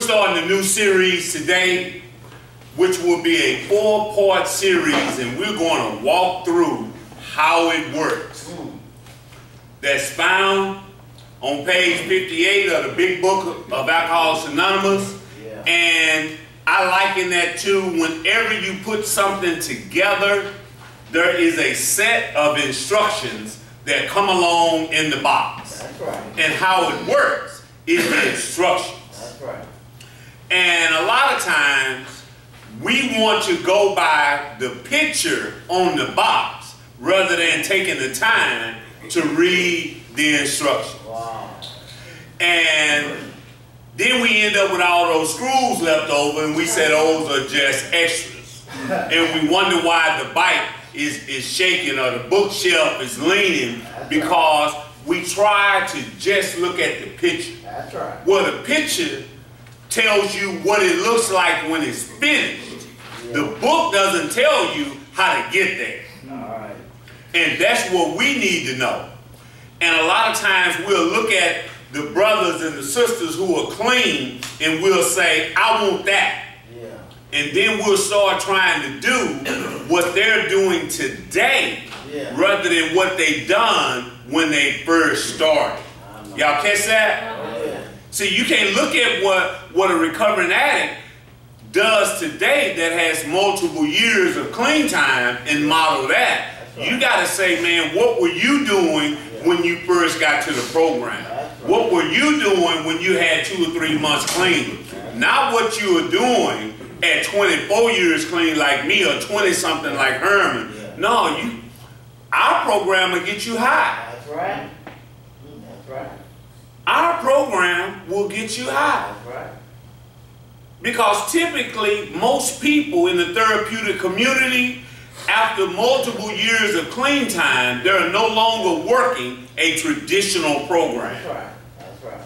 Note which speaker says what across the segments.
Speaker 1: Starting a new series today, which will be a 4-part series, and we're going to walk through how it works. That's found on page 58 of the Big Book of Alcoholics Anonymous. And I liken that to whenever you put something together, there is a set of instructions that come along in the box.
Speaker 2: That's right.
Speaker 1: And how it works is the instructions.
Speaker 2: That's right.
Speaker 1: And a lot of times, we want to go by the picture on the box rather than taking the time to read the instructions.
Speaker 2: Wow.
Speaker 1: And then we end up with all those screws left over, and we say those are just extras. And we wonder why the bike is shaking or the bookshelf is leaning, because we try to just look at the picture.
Speaker 2: That's right.
Speaker 1: Well, the picture tells you what it looks like when it's finished. The book doesn't tell you how to get there.
Speaker 2: All right.
Speaker 1: And that's what we need to know. And a lot of times we'll look at the brothers and the sisters who are clean and we'll say, I want that.
Speaker 2: Yeah.
Speaker 1: And then we'll start trying to do what they're doing today, rather than what they done when they first started. Y'all catch that? See, you can't look at what a recovering addict does today that has multiple years of clean time and model that. You got to say, man, what were you doing when you first got to the program? What were you doing when you had 2 or 3 months clean? Not what you were doing at 24 years clean like me or 20-something like Herman. No, our program will get you high.
Speaker 2: That's right. That's right.
Speaker 1: Our program will get you high.
Speaker 2: That's right.
Speaker 1: Because typically, most people in the therapeutic community, after multiple years of clean time, they're no longer working a traditional program.
Speaker 2: That's right. That's right.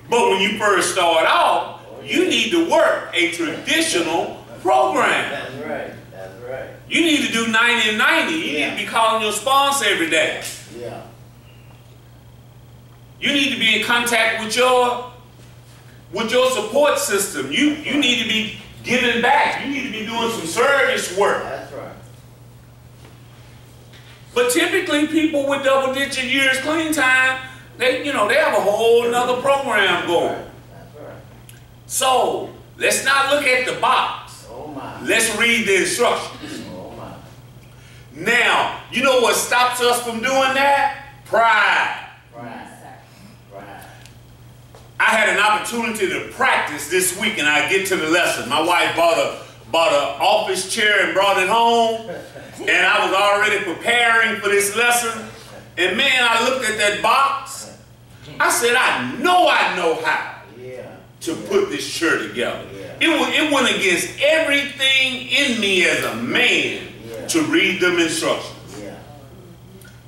Speaker 1: But when you first start off, you need to work a traditional program.
Speaker 2: That's right. That's right.
Speaker 1: You need to do 90 and 90. You need to be calling your sponsor every day.
Speaker 2: Yeah.
Speaker 1: You need to be in contact with your support system. You need to be giving back. You need to be doing some service work.
Speaker 2: That's right.
Speaker 1: But typically, people with double-digit years clean time, they have a whole nother program going.
Speaker 2: That's right.
Speaker 1: So let's not look at the box.
Speaker 2: Oh my.
Speaker 1: Let's read the instructions.
Speaker 2: Oh my.
Speaker 1: Now, you know what stops us from doing that? Pride.
Speaker 2: Right. Right.
Speaker 1: I had an opportunity to practice this week, and I get to the lesson. My wife bought an office chair and brought it home, and I was already preparing for this lesson. And man, I looked at that box. I said, I know how to put this chair together. It went against everything in me as a man to read them instructions.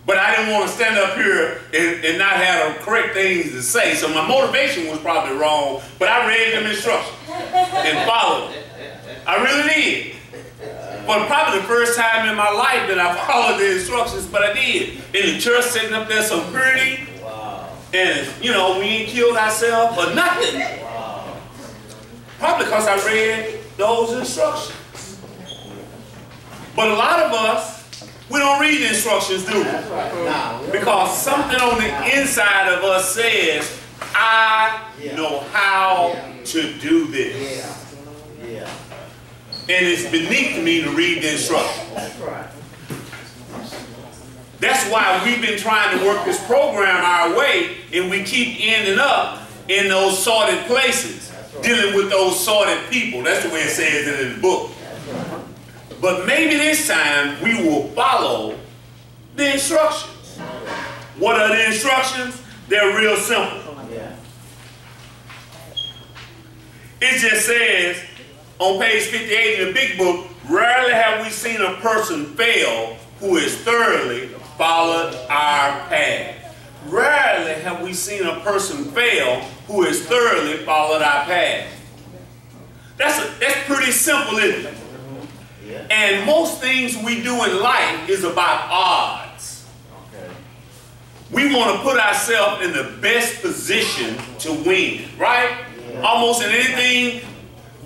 Speaker 1: But I didn't want to stand up here and not have the correct things to say. So my motivation was probably wrong, but I read them instructions and followed them. I really did. For probably the first time in my life that I followed the instructions, but I did. In the church, sitting up there so pretty.
Speaker 2: Wow.
Speaker 1: And, we ain't killed ourselves or nothing.
Speaker 2: Wow.
Speaker 1: Probably because I read those instructions. But a lot of us, we don't read the instructions, do we?
Speaker 2: That's right. No.
Speaker 1: Because something on the inside of us says, I know how to do this.
Speaker 2: Yeah.
Speaker 1: And it's beneath me to read the instructions.
Speaker 2: That's right.
Speaker 1: That's why we've been trying to work this program our way, and we keep ending up in those sorted places, dealing with those sorted people. That's the way it says it in the book. But maybe this time we will follow the instructions. What are the instructions? They're real simple.
Speaker 2: Yeah.
Speaker 1: It just says on page 58 in the Big Book, rarely have we seen a person fail who has thoroughly followed our path. Rarely have we seen a person fail who has thoroughly followed our path. That's pretty simple, isn't it? And most things we do in life is about odds.
Speaker 2: Okay.
Speaker 1: We want to put ourselves in the best position to win, right?
Speaker 2: Yeah.
Speaker 1: almost in anything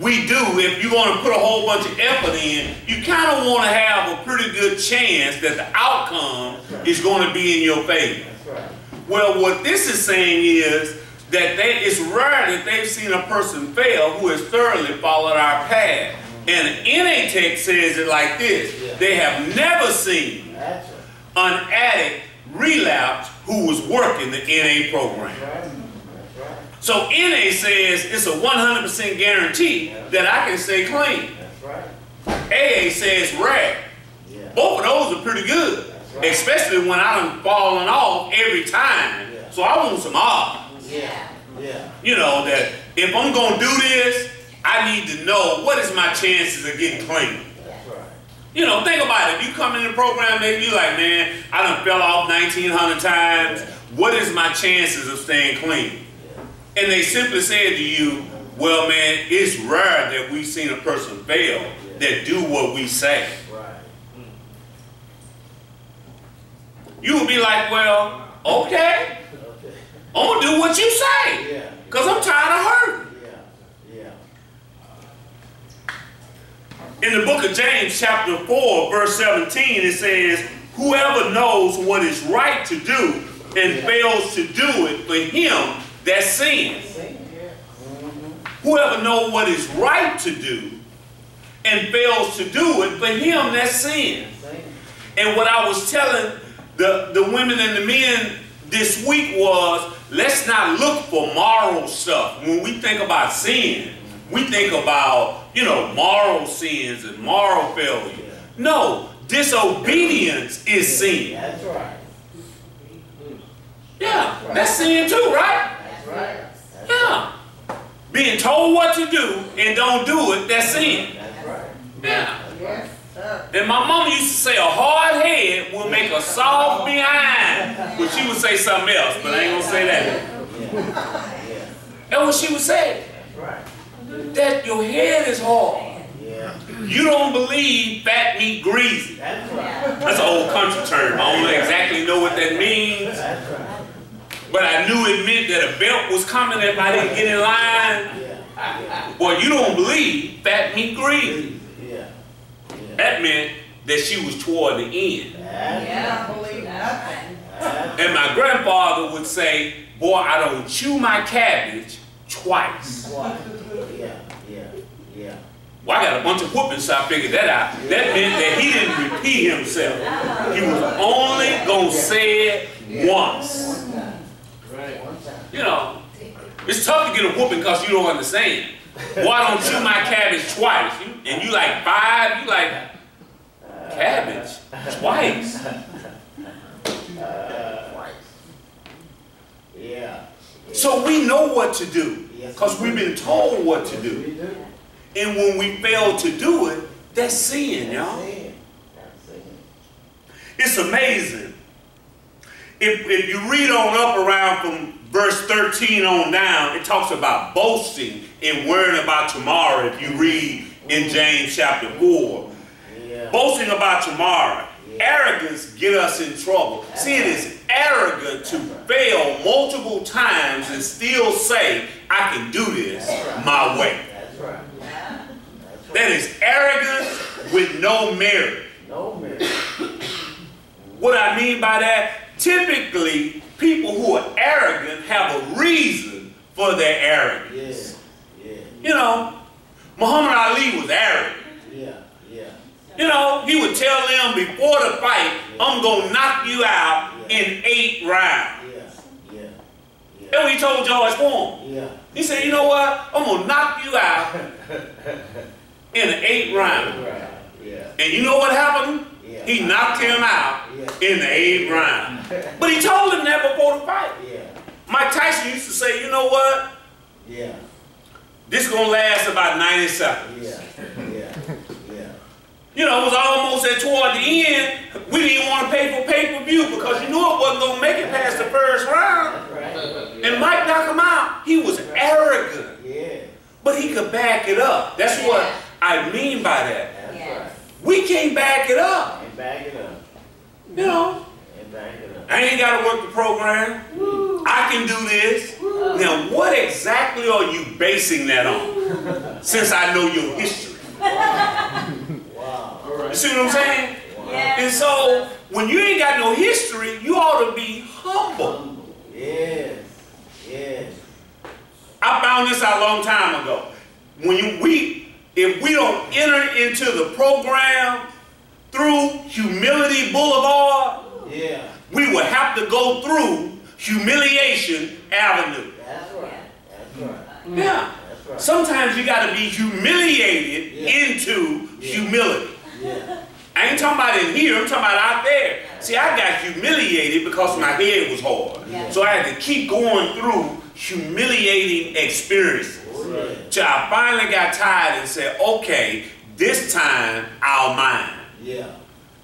Speaker 1: we do, if you're going to put a whole bunch of effort in, you kind of want to have a pretty good chance that the outcome is going to be in your favor. Well, what this is saying is that it's rare that they've seen a person fail who has thoroughly followed our path. And NA text says it like this: they have never seen an addict relapse who was working the NA program. So NA says it's a 100% guarantee that I can stay clean. AA says rare. Both of those are pretty good, especially when I'm falling off every time. So I want some odds. You know, that if I'm going to do this, I need to know what is my chances of getting clean. You know, think about it. If you come in the program, maybe you're like, man, I done fell off 1,900 times. What is my chances of staying clean? And they simply said to you, well, man, it's rare that we've seen a person fail that do what we say. You would be like, well, okay, I'm going to do what you say because I'm tired of hurting. In the book of James, chapter 4, verse 17, it says, whoever knows what is right to do and fails to do it, for him that sins. Whoever knows what is right to do and fails to do it, for him that sins. And what I was telling the women and the men this week was, let's not look for moral stuff. When we think about sin, we think about, you know, moral sins and moral failure. No, disobedience is sin.
Speaker 2: That's right.
Speaker 1: Yeah, that's sin too, right?
Speaker 2: That's right.
Speaker 1: Yeah. Being told what to do and don't do it, that's sin.
Speaker 2: That's right.
Speaker 1: Yeah.
Speaker 2: Yes, sir.
Speaker 1: And my mama used to say a hard head will make a soft behind. But she would say something else, but I ain't gonna say that. That's what she would say.
Speaker 2: That's right.
Speaker 1: That your head is hard.
Speaker 2: Yeah.
Speaker 1: You don't believe fat meat greasy.
Speaker 2: That's right.
Speaker 1: That's an old country term. I don't exactly know what that means.
Speaker 2: That's right.
Speaker 1: But I knew it meant that a belt was coming if I didn't get in line.
Speaker 2: Yeah.
Speaker 1: Boy, you don't believe fat meat greasy.
Speaker 2: Yeah.
Speaker 1: That meant that she was toward the end.
Speaker 2: Yeah.
Speaker 3: I believe nothing.
Speaker 1: And my grandfather would say, boy, I don't chew my cabbage twice.
Speaker 2: Yeah.
Speaker 1: Well, I got a bunch of whoopings, so I figured that out. That meant that he didn't repeat himself. He was only going to say it once. You know, it's tough to get a whooping because you don't understand. Boy, I don't chew my cabbage twice. And you like 5, you like, cabbage twice.
Speaker 2: Yeah.
Speaker 1: So we know what to do because we've been told what to do. And when we fail to do it, that's sin, y'all. It's amazing. If you read on up around from verse 13 on down, it talks about boasting and worrying about tomorrow. If you read in James chapter 4. Boasting about tomorrow. Arrogance get us in trouble. See, it is arrogant to fail multiple times and still say, I can do this my way.
Speaker 2: That's right.
Speaker 1: That is arrogance with no merit.
Speaker 2: No merit.
Speaker 1: What I mean by that, typically people who are arrogant have a reason for their arrogance. You know, Muhammad Ali was arrogant. You know, he would tell them before the fight, I'm going to knock you out in 8 rounds. That's what he told George Foreman. He said, you know what? I'm going to knock you out in an 8th round. And you know what happened? He knocked him out in the 8th round. But he told him that before the fight. Mike Tyson used to say, you know what? This is going to last about 90 seconds. You know, it was almost at toward the end, we didn't even want to pay for pay-per-view because you knew it wasn't going to make it past the first round. And Mike knocked him out. He was arrogant. But he could back it up. That's what I mean by that. We can't back it up. You know, I ain't got to work the program. I I can do this. Now, what exactly are you basing that on? Since I know your history.
Speaker 2: Wow.
Speaker 1: You see what I'm saying?
Speaker 2: Yeah.
Speaker 1: And so, when you ain't got no history, you ought to be humble.
Speaker 2: Yes. Yes.
Speaker 1: I found this out a long time ago. If we don't enter into the program through Humility Boulevard,
Speaker 2: Yeah.
Speaker 1: we will have to go through Humiliation Avenue.
Speaker 2: That's right. That's right.
Speaker 1: Yeah.
Speaker 2: That's right.
Speaker 1: Sometimes you got to be humiliated into humility.
Speaker 2: Yeah.
Speaker 1: I ain't talking about in here, I'm talking about out there. See, I got humiliated because my head was hard.
Speaker 2: Yeah.
Speaker 1: So I had to keep going through humiliating experiences.
Speaker 2: Right.
Speaker 1: Till I finally got tired and said, okay, this time I'll mind.
Speaker 2: Yeah.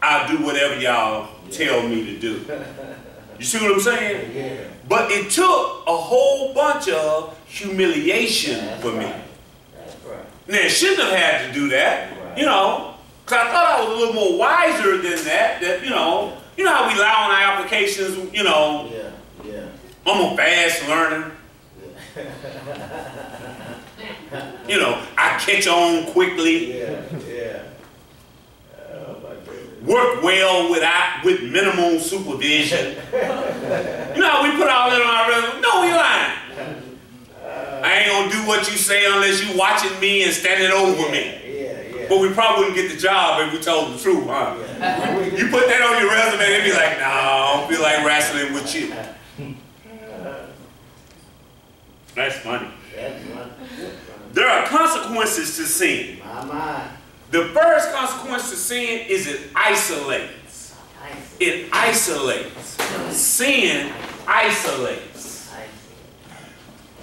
Speaker 1: I'll do whatever y'all tell me to do. You see what I'm saying?
Speaker 2: Yeah.
Speaker 1: But it took a whole bunch of humiliation for me.
Speaker 2: That's right.
Speaker 1: Now, it shouldn't have had to do that,
Speaker 2: Right.
Speaker 1: you know, because I thought I was a little more wiser than that, you know how we lie on our applications, you know,
Speaker 2: Yeah. Yeah.
Speaker 1: I'm a fast learner, you know, I catch on quickly,
Speaker 2: Yeah. Yeah. Oh my goodness.
Speaker 1: work well with minimal supervision. You know how we put all that on our resume? No, we lying. I ain't gonna do what you say unless you watching me and standing over me. But we probably wouldn't get the job if we told the truth, huh?
Speaker 2: Yeah.
Speaker 1: You put that on your resume, they'd be like, no, I don't feel like wrestling with you. That's funny.
Speaker 2: That's right.
Speaker 1: There are consequences to sin.
Speaker 2: My.
Speaker 1: The first consequence to sin is it isolates. It isolates. Sin isolates.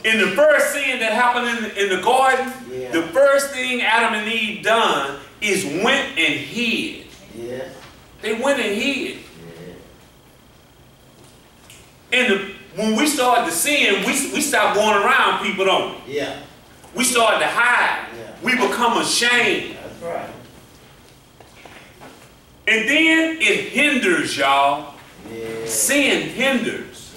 Speaker 1: In the first sin that happened in the garden, the first thing Adam and Eve done is went and hid.
Speaker 2: Yeah.
Speaker 1: They went and hid.
Speaker 2: Yeah.
Speaker 1: And when we started to sin, we stopped going around people, don't we?
Speaker 2: Yeah.
Speaker 1: We started to hide.
Speaker 2: Yeah.
Speaker 1: We become ashamed.
Speaker 2: That's right.
Speaker 1: And then it hinders, y'all.
Speaker 2: Yeah.
Speaker 1: Sin hinders.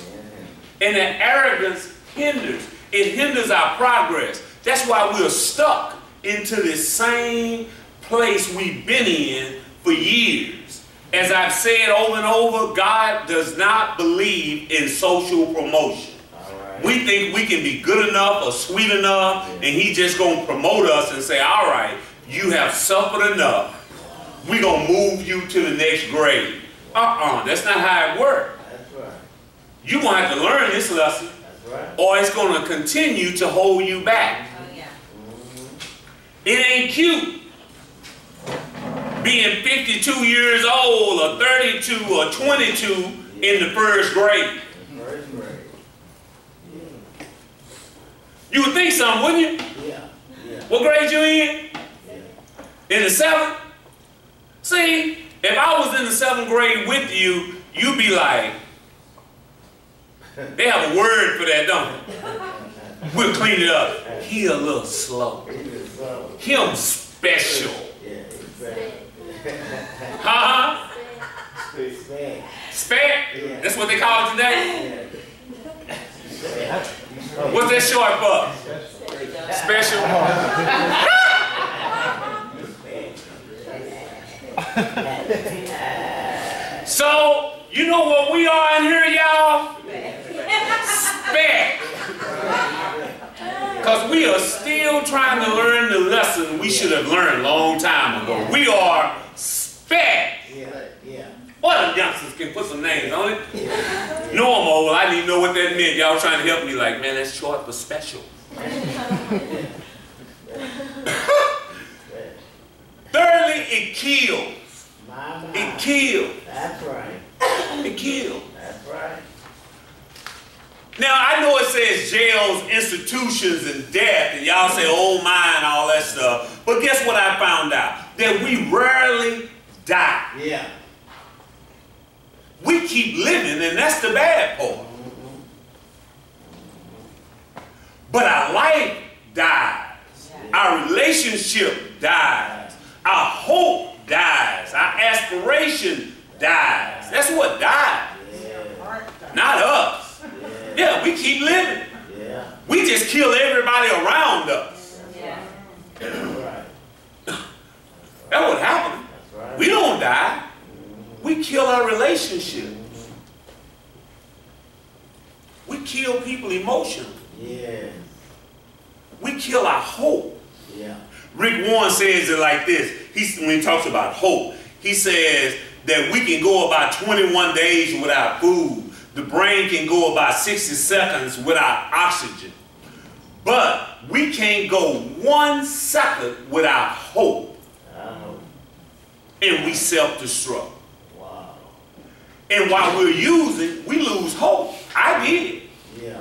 Speaker 2: Yeah.
Speaker 1: And the arrogance hinders. It hinders our progress. That's why we're stuck into this same place we've been in for years. As I've said over and over, God does not believe in social promotion.
Speaker 2: All right.
Speaker 1: We think we can be good enough or sweet enough, and He's just going to promote us and say, all right, you have suffered enough. We're going to move you to the next grade. That's not how it works.
Speaker 2: That's right.
Speaker 1: You're going to have to learn this lesson,
Speaker 2: That's right.
Speaker 1: or it's going to continue to hold you back.
Speaker 2: Mm-hmm.
Speaker 1: It ain't cute being 52 years old or 32 or 22 in the first grade.
Speaker 2: First grade.
Speaker 1: You would think something, wouldn't you?
Speaker 2: Yeah. Yeah.
Speaker 1: What grade you in?
Speaker 2: Yeah.
Speaker 1: In the 7th? See, if I was in the 7th grade with you, you'd be like, they have a word for that, don't they? We'll clean it up. He a little slow. Him special.
Speaker 2: Yeah. Exactly.
Speaker 1: Huh?
Speaker 2: Respect.
Speaker 1: Spec?
Speaker 2: Yeah.
Speaker 1: That's what they call it today?
Speaker 2: Yeah.
Speaker 1: What's that short for? Special? So, you know what we are in here, y'all? Spec. Because we are still trying to learn the lesson we should have learned a long time ago. We are spec.
Speaker 2: Yeah. Yeah.
Speaker 1: What the youngsters can put some names on it. No, I'm old. I didn't even know what that meant. Y'all trying to help me like, man, that's short for special. Thirdly, it kills. It kills.
Speaker 2: That's right.
Speaker 1: It kills.
Speaker 2: That's right.
Speaker 1: Now, I know it says jails, institutions, and death, and y'all say, oh my, and all that stuff. But guess what I found out? That we rarely die.
Speaker 2: Yeah.
Speaker 1: We keep living, and that's the bad part. But our life dies. Our relationship dies. Our hope dies. Our aspiration dies. That's what dies.
Speaker 2: Yeah.
Speaker 1: Not us. Yeah, we keep living.
Speaker 2: Yeah.
Speaker 1: We just kill everybody around us.
Speaker 3: Yeah.
Speaker 2: That's right.
Speaker 1: That's what happened.
Speaker 2: That's right.
Speaker 1: We don't die. We kill our relationship. We kill people emotionally.
Speaker 2: Yes.
Speaker 1: We kill our hope.
Speaker 2: Yeah.
Speaker 1: Rick Warren says it like this. When he talks about hope, he says that we can go about 21 days without food. The brain can go about 60 seconds without oxygen. But we can't go 1 second without hope. And we self-destruct.
Speaker 2: Wow.
Speaker 1: And while we're using, we lose hope. I did.
Speaker 2: Yeah.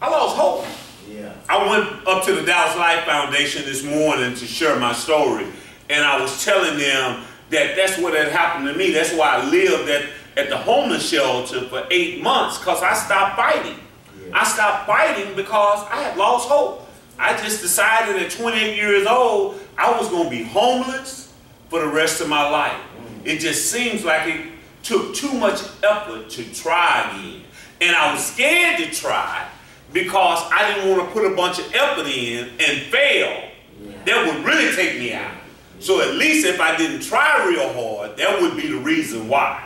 Speaker 1: I lost hope.
Speaker 2: Yeah.
Speaker 1: I went up to the Dallas Life Foundation this morning to share my story. And I was telling them that that's what had happened to me. That's why I lived at the homeless shelter for 8 months, because I stopped fighting.
Speaker 2: Yeah.
Speaker 1: I stopped fighting because I had lost hope. I just decided at 28 years old, I was going to be homeless for the rest of my life. It just seems like it took too much effort to try again. And I was scared to try because I didn't want to put a bunch of effort in and fail. That would really take me out. So at least if I didn't try real hard, that would be the reason why.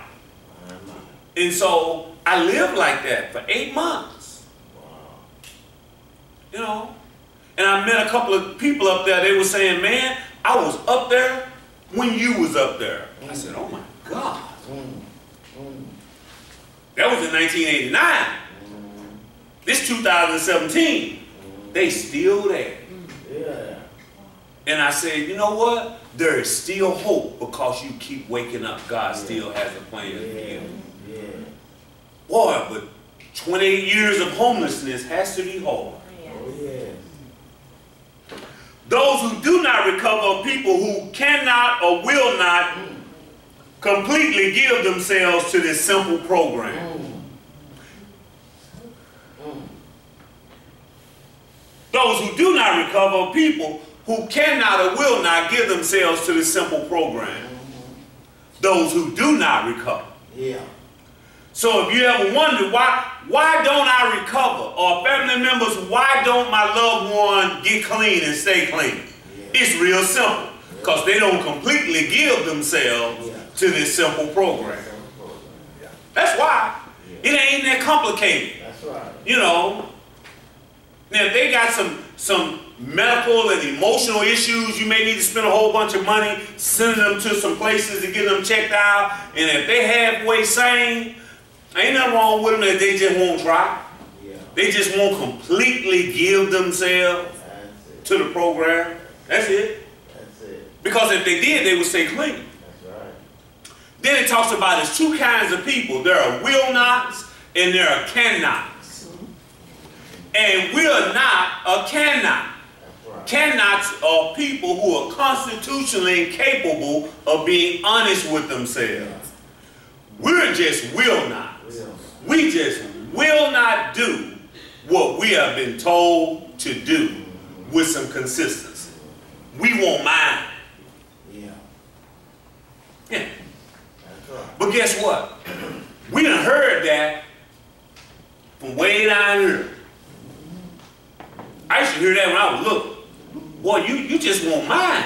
Speaker 1: And so I lived like that for 8 months. You know? And I met a couple of people up there. They were saying, man, I was up there when you was up there. I said, oh my God. That was in 1989. This 2017. They still there.
Speaker 2: Yeah.
Speaker 1: And I said, you know what? There is still hope because you keep waking up. God still has a plan for you.
Speaker 2: Yeah.
Speaker 1: Boy, but 28 years of homelessness has to be hard.
Speaker 2: Oh, yeah.
Speaker 1: Those who do not recover are people who cannot or will not completely give themselves to this simple program. Those who do not recover are people who cannot or will not give themselves to this simple program. Those who do not recover.
Speaker 2: Yeah.
Speaker 1: So if you ever wonder why don't I recover? Or family members, why don't my loved one get clean and stay clean?
Speaker 2: Yeah.
Speaker 1: It's real simple. Because they don't completely give themselves to this simple program. That's why. It ain't that complicated.
Speaker 2: That's right.
Speaker 1: You know. Now if they got some medical and emotional issues, you may need to spend a whole bunch of money sending them to some places to get them checked out. And if they halfway sane, ain't nothing wrong with them that they just won't try.
Speaker 2: Yeah.
Speaker 1: They just won't completely give themselves to the program. That's it.
Speaker 2: That's it.
Speaker 1: Because if they did, they would stay clean.
Speaker 2: That's right.
Speaker 1: Then it talks about there's two kinds of people. There are will nots and there are can-nots. And will not or cannot.
Speaker 2: Right.
Speaker 1: Can-nots are people who are constitutionally incapable of being honest with themselves. We're just will nots. We just will not do what we have been told to do with some consistency. We won't mind.
Speaker 2: Yeah.
Speaker 1: Yeah.
Speaker 2: That's right.
Speaker 1: But guess what? We done heard that from way down here. I used to hear that when I was little. Boy, you just won't mind.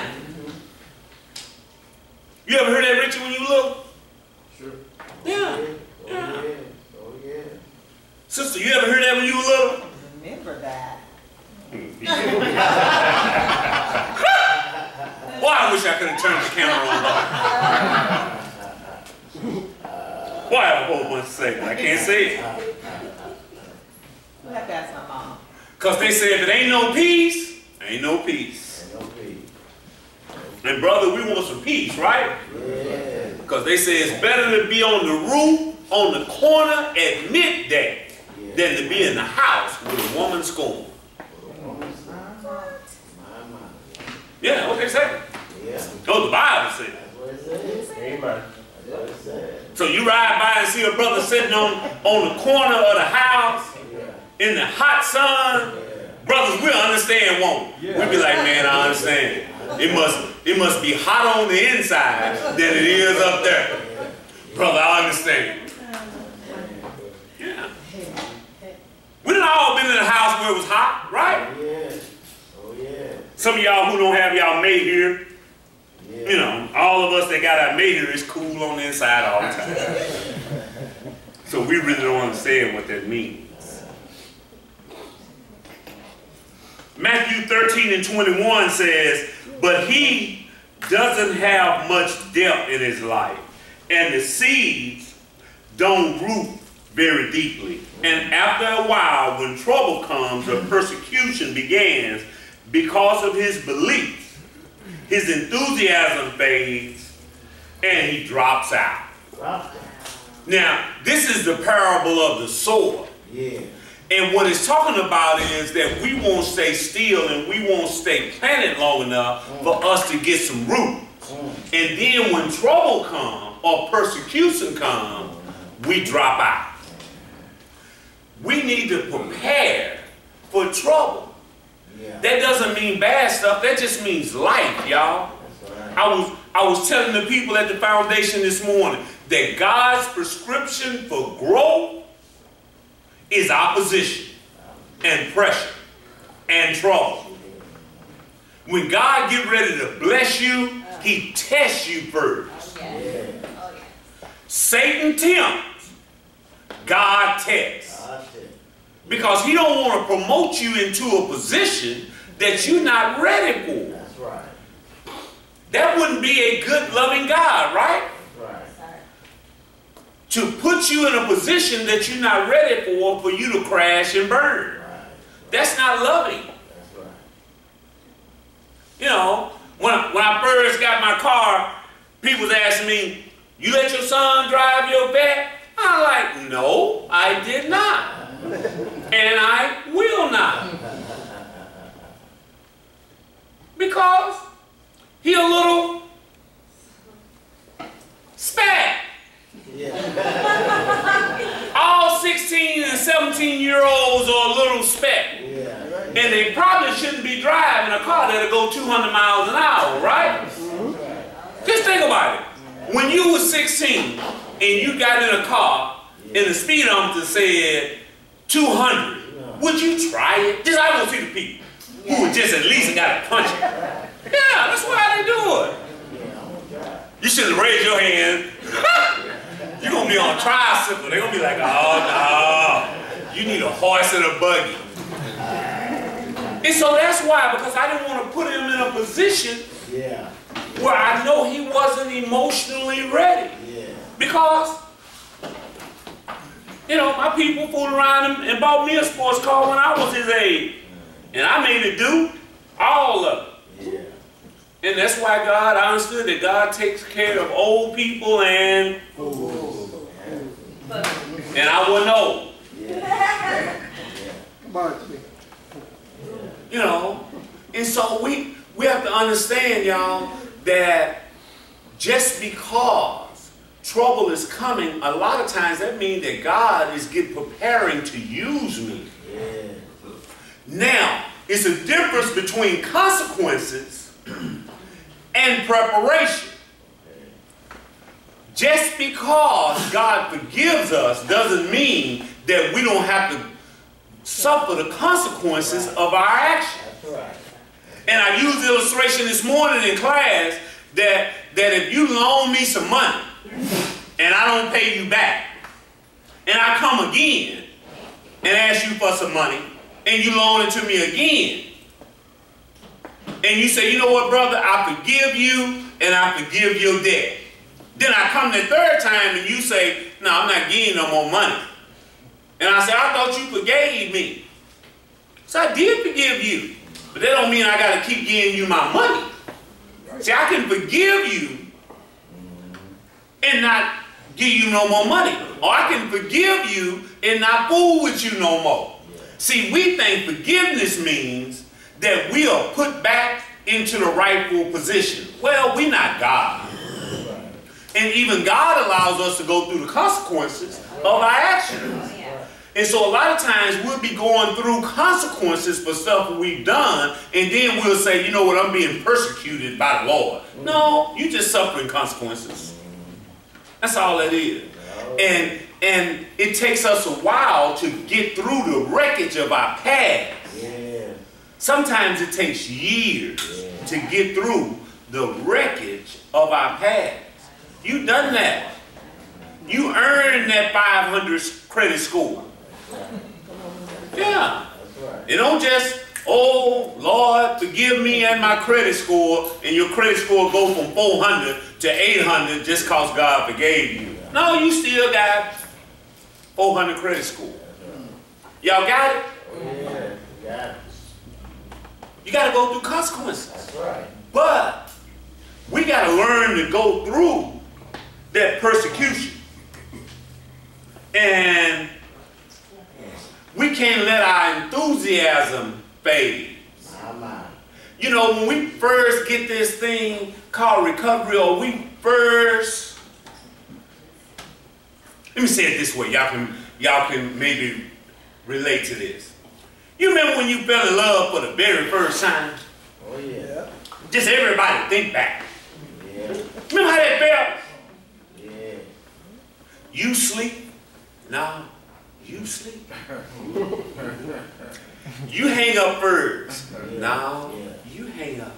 Speaker 1: You ever heard that, Richard, when you were little?
Speaker 2: Sure.
Speaker 1: Yeah.
Speaker 2: Oh, yeah. Oh, yeah.
Speaker 1: Sister, you ever heard that when you were little?
Speaker 3: Remember that.
Speaker 1: Boy, I wish I could have turned the camera on. Boy, I have a whole bunch to say, but I can't say it.
Speaker 3: We'll have to ask my mom.
Speaker 1: Because they say if it ain't no peace, ain't no peace.
Speaker 2: Ain't no peace.
Speaker 1: And brother, we want some peace, right?
Speaker 2: Yeah.
Speaker 1: Because they say it's better to be on the roof, on the corner at midday, than to be in the house with a woman scorned. Yeah, what they say.
Speaker 2: Yeah.
Speaker 1: Oh, the Bible says.
Speaker 2: That's what it says.
Speaker 4: Amen.
Speaker 2: That's what it says.
Speaker 1: So you ride by and see a brother sitting on the corner of the house in the hot sun. Brothers, we'll understand, won't we? We'll be like, man, I understand. It must be hot on the inside than it is up there. Brother, I understand. Yeah. We done all been in a house where it was hot, right?
Speaker 2: Oh, yeah. Oh, yeah.
Speaker 1: Some of y'all who don't have y'all mate here,
Speaker 2: Yeah.
Speaker 1: you know, all of us that got our mate here is cool on the inside all the time. So we really don't understand what that means. Matthew 13:21 says, but he doesn't have much depth in his life, and the seeds don't root very deeply. And after a while, when trouble comes or persecution begins, because of his beliefs, his enthusiasm fades, and he drops out. Now, this is the parable of the sower.
Speaker 2: Yeah.
Speaker 1: And what it's talking about is that we won't stay still and we won't stay planted long enough for us to get some root. And then when trouble comes or persecution comes, we drop out. We need to prepare for trouble.
Speaker 2: Yeah.
Speaker 1: That doesn't mean bad stuff. That just means life, y'all.
Speaker 2: That's right.
Speaker 1: I was telling the people at the foundation this morning that God's prescription for growth is opposition and pressure and trouble. When God get ready to bless you, he tests you first.
Speaker 2: Yeah.
Speaker 1: Satan tempts, God tests.
Speaker 2: That's it.
Speaker 1: Because he don't want to promote you into a position that you're not ready for.
Speaker 2: That's right.
Speaker 1: That wouldn't be a good, loving God, right?
Speaker 2: Right.
Speaker 1: To put you in a position that you're not ready for you to crash and burn.
Speaker 2: Right.
Speaker 1: That's not loving.
Speaker 2: That's right.
Speaker 1: You know, when I first got my car, people was asking me, you let your son drive your vet? I'm like, no, I did not. And I will not. Because he a little spat.
Speaker 2: Yeah.
Speaker 1: All 16 and 17-year-olds are a little spat.
Speaker 2: Yeah.
Speaker 1: And they probably shouldn't be driving a car that'll go 200 miles an hour, right? Just think about it. When you were 16 and you got in a car and the speedometer said 200, would you try it? Just I want to see the people who would just at least got to punch it. Yeah, that's why they do it. You should have raised your hand. You're going to be on a tricycle. They're going to be like, oh, no. You need a horse and a buggy. And so that's why, because I didn't want to put him in a position where I know he wasn't emotionally ready.
Speaker 2: Yeah.
Speaker 1: Because, you know, my people fooled around him and bought me a sports car when I was his age. And I made it do all of it.
Speaker 2: Yeah.
Speaker 1: And that's why I understood that God takes care of old people and I wouldn't know. You know, and so we have to understand, y'all, that just because trouble is coming, a lot of times that means that God is preparing to use me.
Speaker 2: Yeah.
Speaker 1: Now, it's a difference between consequences and preparation. Just because God forgives us doesn't mean that we don't have to suffer the consequences of our actions.
Speaker 2: That's right.
Speaker 1: And I used the illustration this morning in class that if you loan me some money and I don't pay you back, and I come again and ask you for some money, and you loan it to me again, and you say, you know what, brother, I forgive you and I forgive your debt. Then I come the third time and you say, no, I'm not giving no more money. And I say, I thought you forgave me. So I did forgive you. But that don't mean I got to keep giving you my money. See, I can forgive you and not give you no more money. Or I can forgive you and not fool with you no more. See, we think forgiveness means that we are put back into the rightful position. Well, we're not God. And even God allows us to go through the consequences of our actions. And so a lot of times we'll be going through consequences for stuff we've done, and then we'll say, you know what, I'm being persecuted by the Lord. No, you're just suffering consequences. That's all it is. And And it takes us a while to get through the wreckage of our past.
Speaker 2: Yeah.
Speaker 1: Sometimes it takes years to get through the wreckage of our past. You done that. You earned that 500 credit score. Yeah. It don't just, oh, Lord, forgive me and my credit score, and your credit score go from 400 to 800 just because God forgave you. No, you still got 400 credit score. Y'all got it?
Speaker 2: Yeah. Got it.
Speaker 1: You got to go through consequences.
Speaker 2: That's right.
Speaker 1: But we got to learn to go through that persecution. And we can't let our enthusiasm fade. You know, when we first get this thing called recovery, or we first, let me say it this way, y'all can maybe relate to this. You remember when you fell in love for the very first time?
Speaker 2: Oh yeah.
Speaker 1: Just everybody think back.
Speaker 2: Yeah.
Speaker 1: Remember how that felt?
Speaker 2: Yeah.
Speaker 1: You sleep? No, you sleep. You hang up first. No, you hang up.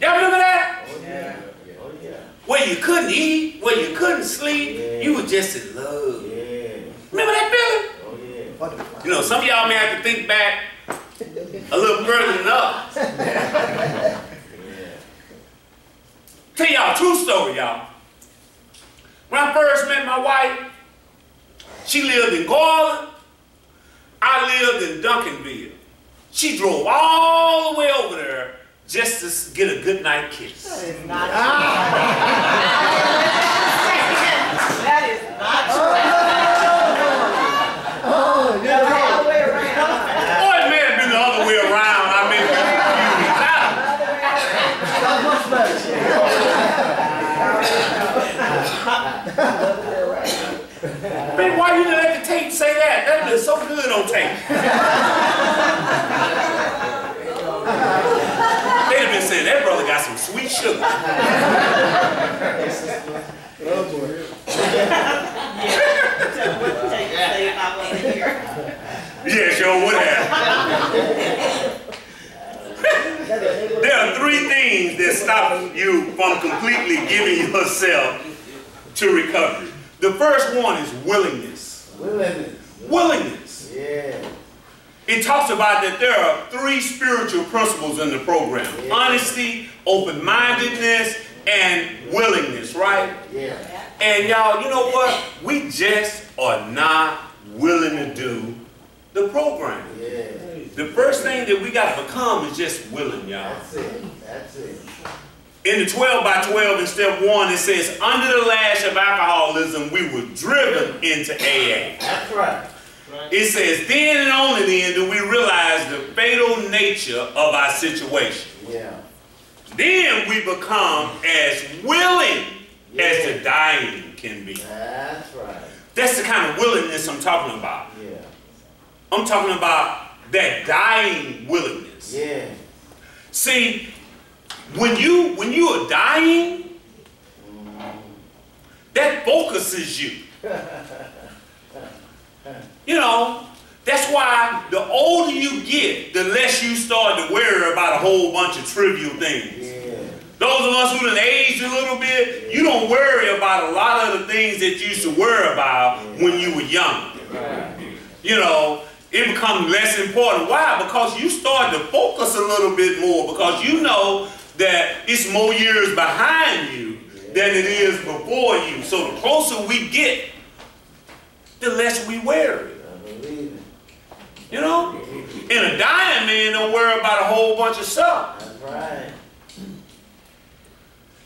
Speaker 1: Y'all remember that?
Speaker 2: Oh yeah. Oh yeah.
Speaker 1: Where you couldn't eat, where you couldn't sleep, you were just in love.
Speaker 2: Yeah.
Speaker 1: Remember that feeling?
Speaker 2: Oh yeah.
Speaker 1: You know, some of y'all may have to think back a little further than others. Tell y'all a true story, y'all. When I first met my wife, she lived in Garland. I lived in Duncanville. She drove all the way over there just to get a good night kiss.
Speaker 3: That is not true. That is not true. The other way around.
Speaker 1: Or it may have been the other way around. I may be Man, why you didn't let the tape say that? That would have been so good on tape. They'd have been saying, that brother got some sweet sugar. Yeah, sure would have. There are three things that stop you from completely giving yourself to recovery. The first one is willingness. Willingness.
Speaker 2: Yeah.
Speaker 1: It talks about that there are three spiritual principles in the program.
Speaker 2: Yeah.
Speaker 1: Honesty, open-mindedness, and willingness, right?
Speaker 2: Yeah.
Speaker 1: And y'all, you know what? We just are not willing to do the program.
Speaker 2: Yeah.
Speaker 1: The first thing that we got to become is just willing, y'all.
Speaker 2: That's it. That's it.
Speaker 1: In the 12 by 12 in step 1, it says, under the lash of alcoholism, we were driven into AA.
Speaker 2: That's right.
Speaker 1: It says, then and only then do we realize the fatal nature of our situation.
Speaker 2: Yeah.
Speaker 1: Then we become as willing as the dying can be.
Speaker 2: That's right.
Speaker 1: That's the kind of willingness I'm talking about.
Speaker 2: Yeah.
Speaker 1: I'm talking about that dying willingness.
Speaker 2: Yeah.
Speaker 1: See, when you are dying, that focuses you. You know, that's why the older you get, the less you start to worry about a whole bunch of trivial things.
Speaker 2: Yeah.
Speaker 1: Those of us who done aged a little bit, you don't worry about a lot of the things that you used to worry about when you were young.
Speaker 2: Right.
Speaker 1: You know, it becomes less important. Why? Because you start to focus a little bit more, because you know that it's more years behind you than it is before you. So the closer we get, the less we worry.
Speaker 2: I believe it.
Speaker 1: You know? And a dying man don't worry about a whole bunch of stuff.
Speaker 2: That's right.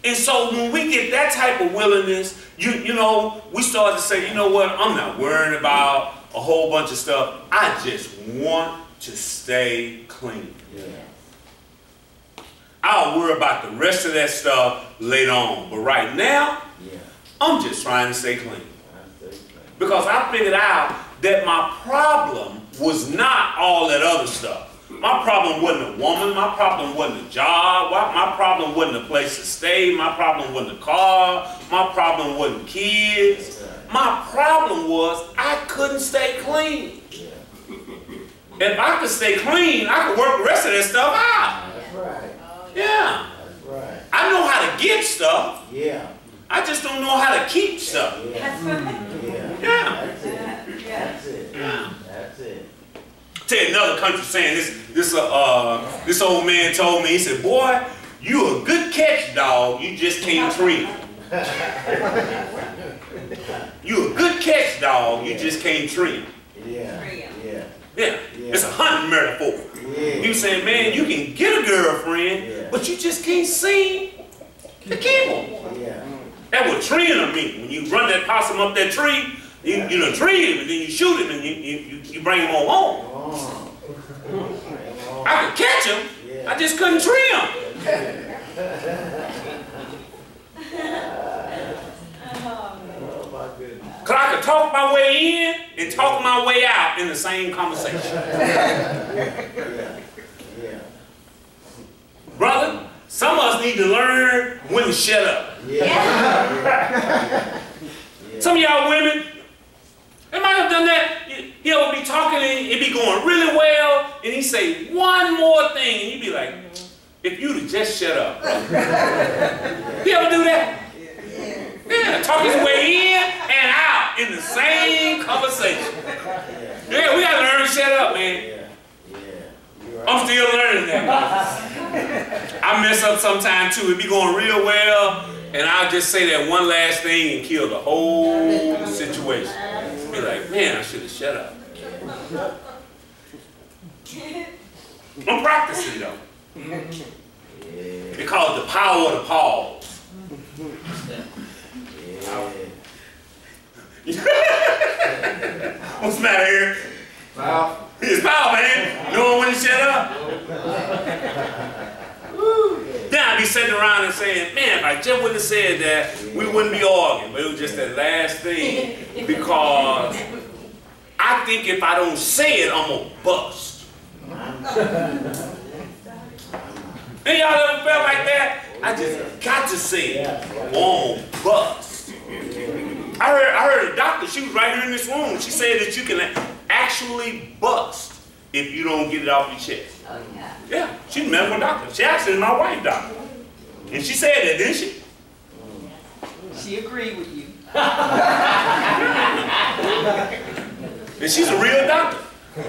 Speaker 1: And so when we get that type of willingness, you know, we start to say, you know what, I'm not worrying about a whole bunch of stuff. I just want to stay clean.
Speaker 2: Yeah.
Speaker 1: I'll worry about the rest of that stuff later on. But right now,
Speaker 2: Yeah.
Speaker 1: I'm just trying to stay clean.
Speaker 2: That's it.
Speaker 1: Because I figured out that my problem was not all that other stuff. My problem wasn't a woman. My problem wasn't a job. My problem wasn't a place to stay. My problem wasn't a car. My problem wasn't kids. My problem was I couldn't stay clean. If I could stay clean, I could work the rest of that stuff out.
Speaker 2: That's right.
Speaker 1: Yeah.
Speaker 2: That's right.
Speaker 1: I know how to get stuff.
Speaker 2: Yeah.
Speaker 1: I just don't know how to keep stuff.
Speaker 2: Yeah. Yeah.
Speaker 1: Yeah.
Speaker 2: That's it. That's it.
Speaker 1: Yeah.
Speaker 2: That's it.
Speaker 1: Tell you another country saying this old man told me, he said, boy, you a good catch, dog, you just can't trim. You a good catch, dog, you just can't trim.
Speaker 2: Yeah. Yeah.
Speaker 1: Yeah, it's a hunting metaphor.
Speaker 2: Yeah.
Speaker 1: He was saying, man, you can get a girlfriend, but you just can't sing the keyboard.
Speaker 2: Yeah.
Speaker 1: That's what treeing mean. When you run that possum up that tree, you done tree him, and then you shoot him, and you bring him on home. I could catch him, I just couldn't tree him.
Speaker 2: Oh my goodness.
Speaker 1: Because I could talk my way in and talk my way out in the same conversation.
Speaker 2: Yeah. Yeah.
Speaker 1: Brother, some of us need to learn when to shut up.
Speaker 2: Yeah.
Speaker 1: Some of y'all women, they might have done that. He would be talking and it'd be going really well, and he'd say one more thing, and you'd be like, if you'd have just shut up. You ever do that? Yeah, talk his way in and out in the same conversation. Yeah, we gotta learn to shut up, man. I'm still learning that. I mess up sometime too. It'd be going real well, and I'll just say that one last thing and kill the whole situation. Be like, man, I should have shut up. I'm practicing though. They call it the power of the pause. What's the matter here?
Speaker 2: Wow.
Speaker 1: It's power, man. Knowing when to shut up. Then I'd be sitting around and saying, man, if I just wouldn't have said that, we wouldn't be arguing. But it was just that last thing. Because I think if I don't say it, I'm going to bust. And y'all ever felt like that? I just got to say it. I'm going to bust. I heard a doctor, she was right here in this room. She said that you can actually bust if you don't get it off your chest.
Speaker 3: Oh, yeah.
Speaker 1: Yeah, she's a medical doctor. She actually is my wife doctor. And she said that, didn't she?
Speaker 3: She agreed with you.
Speaker 1: And she's a real doctor.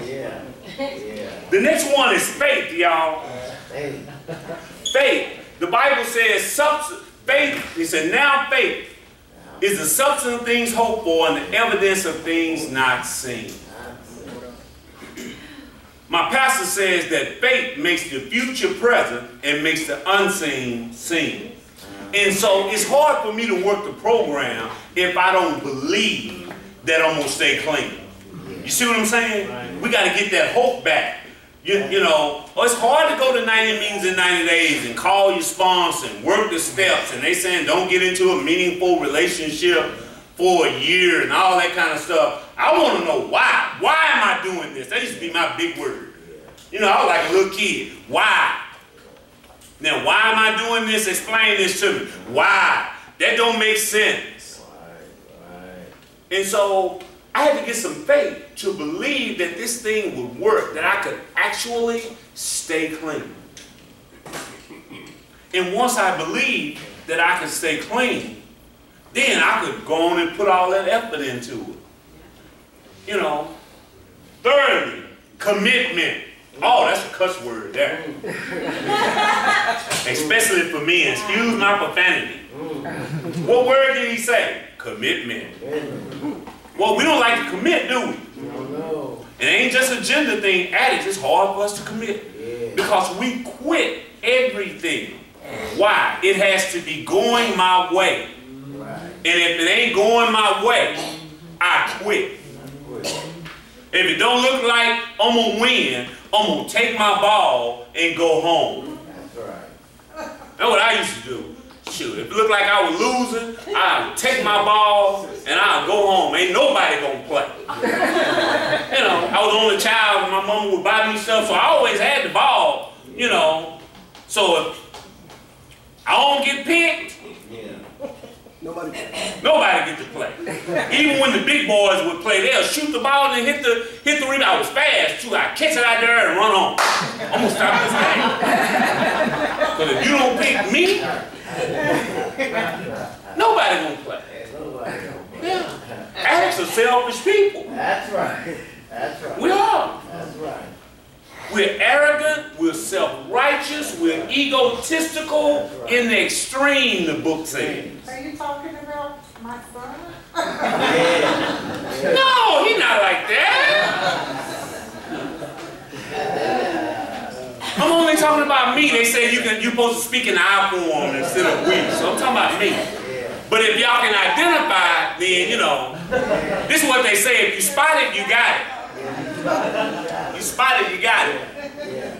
Speaker 2: Yeah. Yeah.
Speaker 1: The next one is faith, y'all.
Speaker 2: Hey.
Speaker 1: Faith. The Bible says substance. Faith, it said, now faith is the substance of things hoped for and the evidence of things not seen. My pastor says that faith makes the future present and makes the unseen seen. And so it's hard for me to work the program if I don't believe that I'm going to stay clean. You see what I'm saying? We got to get that hope back. You know, it's hard to go to 90 meetings in 90 days and call your sponsor and work the steps. And they saying don't get into a meaningful relationship for a year and all that kind of stuff. I want to know why. Why am I doing this? That used to be my big word. You know, I was like a little kid. Why? Now, why am I doing this? Explain this to me. Why? That don't make sense.
Speaker 2: Right.
Speaker 1: And so I had to get some faith to believe that this thing would work, that I could actually stay clean. And once I believed that I could stay clean, then I could go on and put all that effort into it. You know. Thirdly, commitment. Oh, that's a cuss word there. Especially for men. Excuse my profanity. What word did he say? Commitment. Well, we don't like to commit, do we?
Speaker 2: No.
Speaker 1: It ain't just a gender thing. Addicts, it's hard for us to commit. Because we quit everything. Why? It has to be going my way.
Speaker 2: Right.
Speaker 1: And if it ain't going my way, I quit. If it don't look like I'm going to win, I'm going to take my ball and go home.
Speaker 2: That's right.
Speaker 1: That's what I used to do. shoot, if it looked like I was losing, I'd take my ball and I'd go home. Ain't nobody gonna play. You know, I was the only child and my mama would buy me stuff, so I always had the ball, you know. So if I don't get picked, nobody gets to play. Even when the big boys would play, they'll shoot the ball and hit the rebound. I was fast too. I'd catch it out there and run home. I'm gonna stop this game. Because if you don't pick me, nobody gonna play. Yeah. Addicts are selfish people.
Speaker 2: That's right. That's right.
Speaker 1: We are.
Speaker 2: That's right.
Speaker 1: We're arrogant, we're self-righteous, we're egotistical in the extreme, the book says.
Speaker 4: Are you talking about my son?
Speaker 1: No, he's not like that. I'm only talking about me. They say you're supposed to speak in I form instead of we. So I'm talking about me. But if y'all can identify, then, you know, this is what they say. If you spot it, you got it. You spot it, you got it.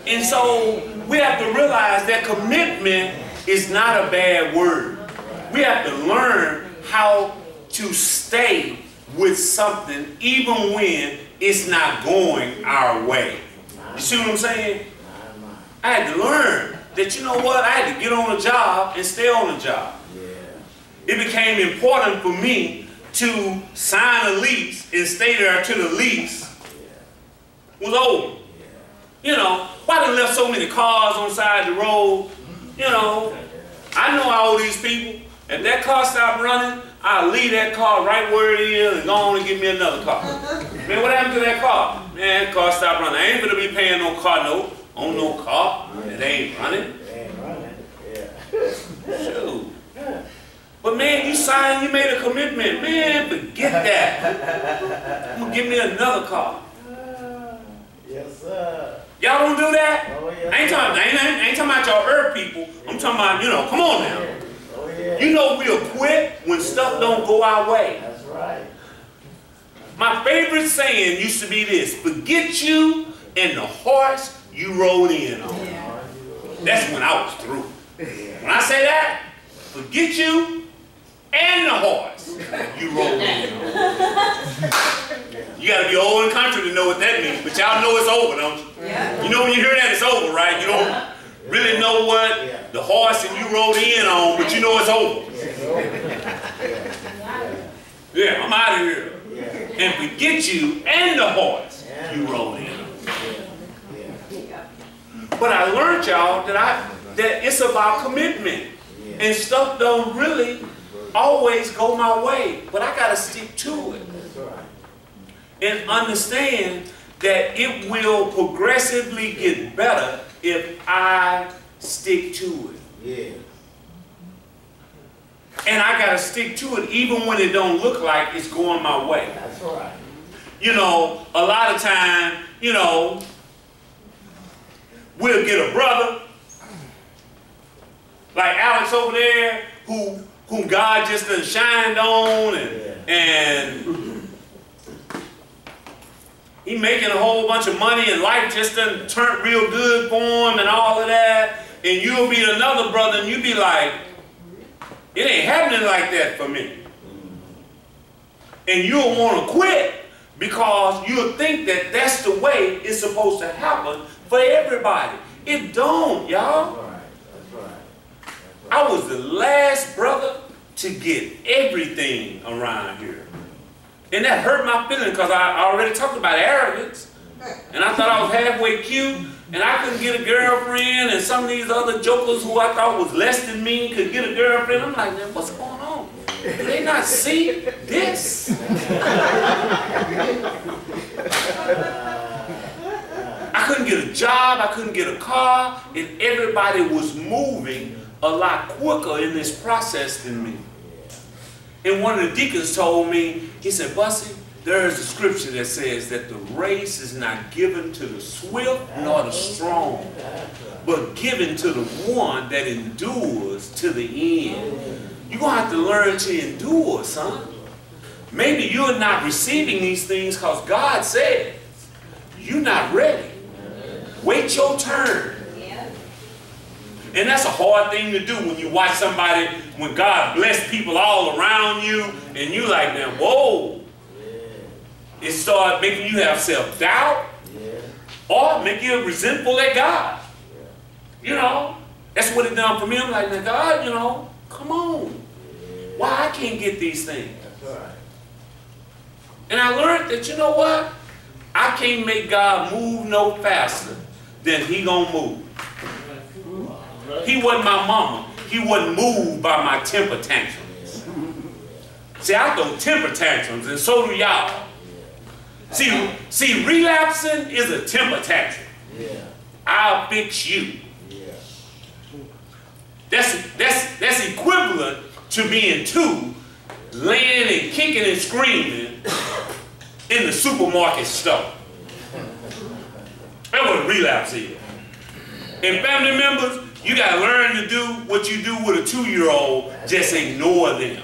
Speaker 1: And so we have to realize that commitment is not a bad word. We have to learn how to stay with something even when it's not going our way. You see what I'm saying? I had to learn that, you know what, I had to get on a job and stay on a job. It became important for me to sign a lease and stay there until the lease was over. You know, why they left so many cars on the side of the road? You know, I know all these people. If that car stopped running, I'll leave that car right where it is and go on and get me another car. Man, what happened to that car? Man, that car stopped running. I ain't gonna be paying no car note on no car. It ain't running.
Speaker 2: It ain't running. Yeah.
Speaker 1: Shoot. But man, you signed, you made a commitment. Man, forget that. I'm gonna give me another car.
Speaker 2: Yes, sir.
Speaker 1: Y'all don't do that?
Speaker 2: Oh, yeah.
Speaker 1: I ain't talking about y'all earth people. I'm talking about, you know, come on now.
Speaker 2: Oh, yeah.
Speaker 1: You know we'll quit when stuff don't go our way.
Speaker 2: That's right.
Speaker 1: My favorite saying used to be this: forget you and the horse you rode in on. That's when I was through. When I say that, forget you and the horse you rode in on. You gotta be old and country to know what that means, but y'all know it's over, don't you?
Speaker 4: Yeah.
Speaker 1: You know when you hear that it's over, right? You don't really know what the horse and you rode in on, but you know it's over. Yeah, I'm out of here. And forget you and the horse you rode in on. But I learned, y'all, that it's about commitment. And stuff don't really always go my way, but I gotta stick to it. And understand that it will progressively get better if I stick to it.
Speaker 2: Yeah.
Speaker 1: And I gotta stick to it even when it don't look like it's going my way.
Speaker 2: That's right.
Speaker 1: You know, a lot of time, you know, we'll get a brother like Alex over there whom God just done shined on and he making a whole bunch of money and life just done turned real good for him and all of that. And you'll be another brother and you'll be like, it ain't happening like that for me. And you'll want to quit because you'll think that that's the way it's supposed to happen for everybody. It don't, y'all.
Speaker 2: That's right.
Speaker 1: I was the last brother to get everything around here. And that hurt my feelings because I already talked about arrogance. And I thought I was halfway cute and I couldn't get a girlfriend, and some of these other jokers who I thought was less than me could get a girlfriend. I'm like, man, what's going on? Do they not see this? I couldn't get a job, I couldn't get a car, and everybody was moving a lot quicker in this process than me. And one of the deacons told me, he said, Bussy, there is a scripture that says that the race is not given to the swift nor the strong, but given to the one that endures to the end. You're going to have to learn to endure, son. Maybe you're not receiving these things because God said you're not ready. Wait your turn. And that's a hard thing to do when you watch somebody, when God bless people all around you, and you like, man, whoa. It starts making you have self-doubt, or make you resentful at God. You know, that's what it done for me. I'm like, man, God, you know, come on. Why I can't get these things? And I learned that, you know what? I can't make God move no faster than he gonna move. He wasn't my mama. He wasn't moved by my temper tantrums. See, I throw temper tantrums, and so do y'all. See, relapsing is a temper tantrum. I'll fix you. That's equivalent to being two, laying and kicking and screaming in the supermarket store. That's what a relapse is. And family members, you got to learn to do what you do with a 2-year-old. Just ignore them.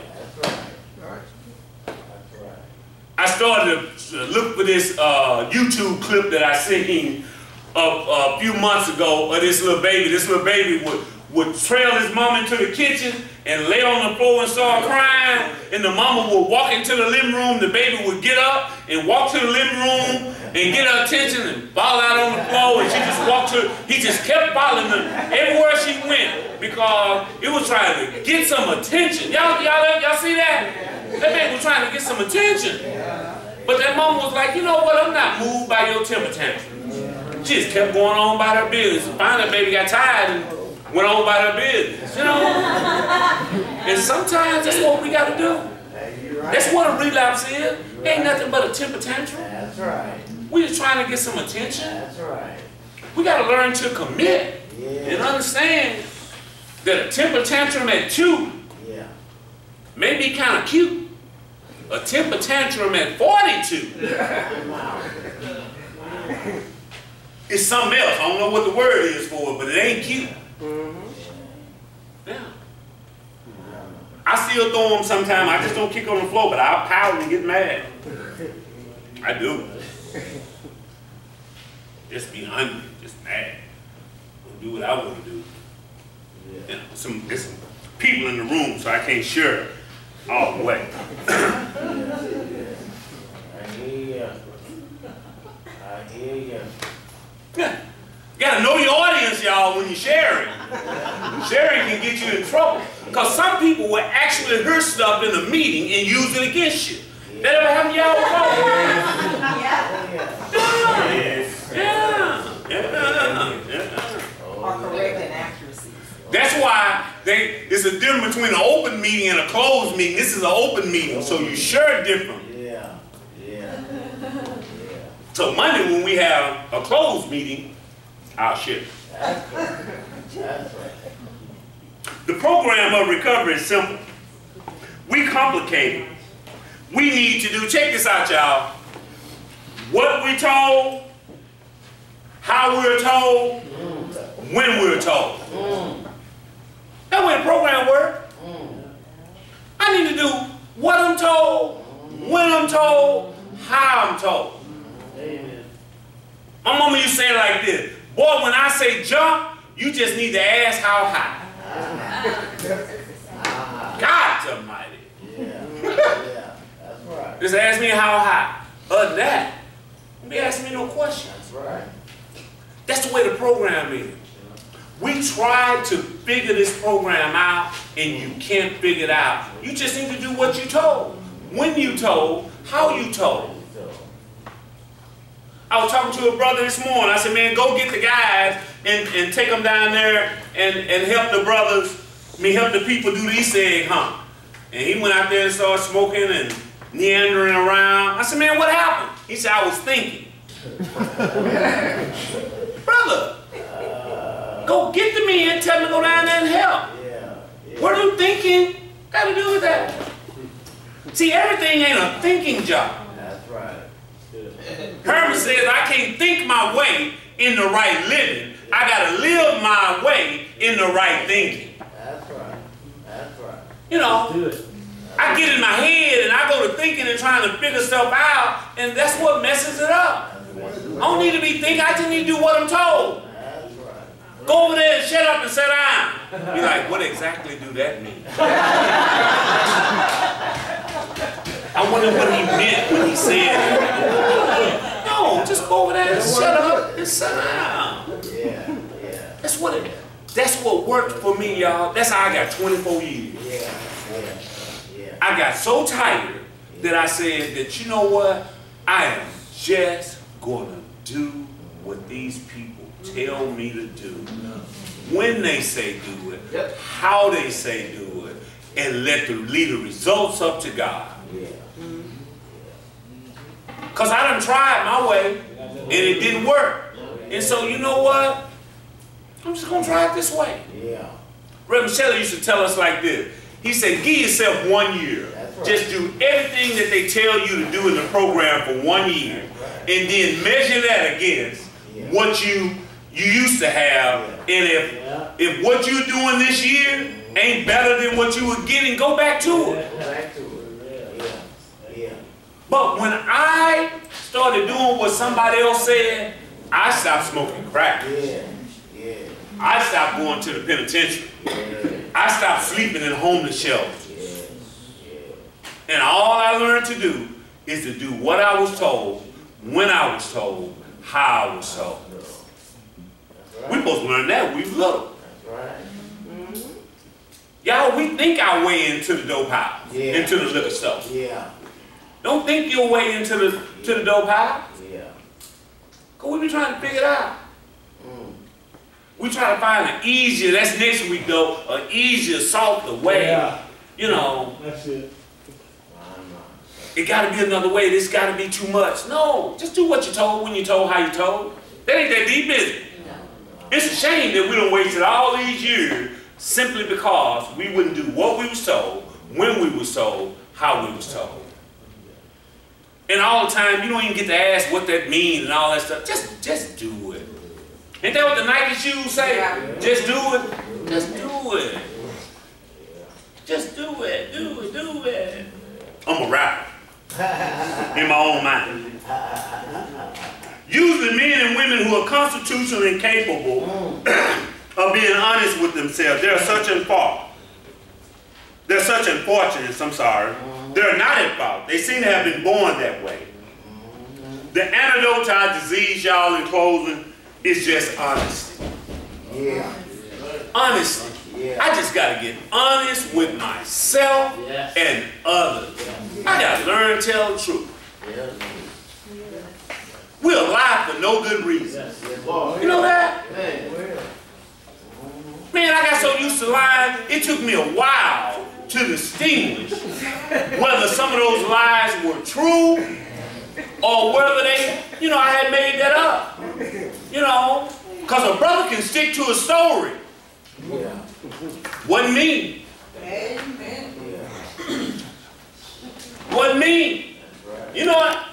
Speaker 1: I started to look for this YouTube clip that I seen a few months ago of this little baby. This little baby would trail his mom into the kitchen and lay on the floor and start crying, and the mama would walk into the living room. The baby would get up and walk to the living room and get her attention and fall out on the floor, and she just walked to, he just kept following her everywhere she went because it was trying to get some attention. Y'all see that? That baby was trying to get some attention. But that mama was like, you know what, I'm not moved by your temper tantrum. She just kept going on about her business. And finally, the baby got tired and went on about her business, you know? And sometimes that's what we got to do. That's what a relapse is. It ain't nothing but a temper tantrum.
Speaker 2: That's right.
Speaker 1: We just trying to get some attention.
Speaker 2: That's right.
Speaker 1: We got to learn to commit and understand that a temper tantrum at 2 may be kind of cute. A temper tantrum at 42 is something else. I don't know what the word is for it, but it ain't cute. Yeah. I still throw them sometimes. I just don't kick on the floor, but I'll pout and get mad. I do. Just be hungry, just mad. Don't do what I want to do. You know, there's some people in the room, so I can't share all the way.
Speaker 2: I hear you.
Speaker 1: Yeah. You gotta know your audience, y'all, when you're sharing. Sharing can get you in trouble. Because some people will actually hear stuff in a meeting and use it against you. That ever happened to y'all before? Yeah.
Speaker 3: Or correct inaccuracies.
Speaker 1: That's why it's a difference between an open meeting and a closed meeting. This is an open meeting, so you share differently. So Monday when we have a closed meeting, I'll share.
Speaker 2: That's right. That's right.
Speaker 1: The program of recovery is simple. We complicate it. We need to do, check this out, y'all. What we're told, how we're told, when we're told. That's the way the program works. I need to do what I'm told, when I'm told, how I'm told. My mama used to say it like this. Boy, when I say jump, you just need to ask how high. God almighty.
Speaker 2: That's right.
Speaker 1: Just ask me how high. Other than that, don't be asking me no questions.
Speaker 2: That's right.
Speaker 1: That's the way the program is. We tried to figure this program out, and you can't figure it out. You just need to do what you told, when you told, how you told. I was talking to a brother this morning. I said, man, go get the guys and take them down there and help the brothers, help the people do the Easter egg hunt. And he went out there and started smoking and meandering around. I said, man, what happened? He said, I was thinking. Brother, go get the men, tell them to go down there and help. What are you thinking got to do with that? See, everything ain't a thinking job.
Speaker 2: That's right.
Speaker 1: Herman says, I can't think my way in the right living. I got to live my way in the right thinking.
Speaker 2: That's right. That's right.
Speaker 1: You know, I get in my head and I go to thinking and trying to figure stuff out, and that's what messes it up. I don't need to be thinking. I just need to do what I'm told.
Speaker 2: That's right.
Speaker 1: Go over there and said shut up and sit down. You're like, what exactly do that mean? I wonder what he meant when he said it. No, just go over there and shut up and sit down.
Speaker 2: Yeah.
Speaker 1: That's what worked for me, y'all. That's how I got 24 years.
Speaker 2: Yeah.
Speaker 1: I got so tired that I said that, you know what? I am just going to do what these people tell me to do. When they say do it, how they say do it, and leave the results up to God. Because I done tried my way, and it didn't work. And so, you know what? I'm just going to try it this way. Reverend Shelley used to tell us like this. He said, give yourself 1 year.
Speaker 2: Right.
Speaker 1: Just do everything that they tell you to do in the program for 1 year. And then measure that against what you used to have. And if what you're doing this year ain't better than what you were getting, go back to it. But when I started doing what somebody else said, I stopped smoking crack. I stopped going to the penitentiary. I stopped sleeping in homeless shelters. And all I learned to do is to do what I was told, when I was told, how I was told. We're supposed to learn that when we were little. Y'all, we think our way into the dope house, into the liquor store. Don't think your way into the dope house. Because we be trying to figure it out. We try to find an easier, that's next week though, an easier, softer way. You know.
Speaker 2: That's it.
Speaker 1: It got to be another way. This got to be too much. No, just do what you're told, when you're told, how you're told. That ain't that deep, is it? It's a shame that we done wasted all these years simply because we wouldn't do what we was told, when we was told, how we was told. And all the time, you don't even get to ask what that means and all that stuff. Just do it. Ain't that what the Nike shoes say? Just do it. Just do it. Just do it. Do it. I'm a rapper. In my own mind. Usually men and women who are constitutionally incapable of being honest with themselves, they're such unfortunates, I'm sorry. They're not at fault. They seem to have been born that way. The antidote to our disease, y'all, in closing, is just honesty. Honesty. I just got to get honest with myself and others. I got to learn to tell the truth. We'll lie for no good reason. You know that? Man, I got so used to lying, it took me a while to distinguish whether some of those lies were true or whether they, I had made that up. Because a brother can stick to a story. Wasn't me.
Speaker 4: Amen.
Speaker 1: Wasn't me. You know what?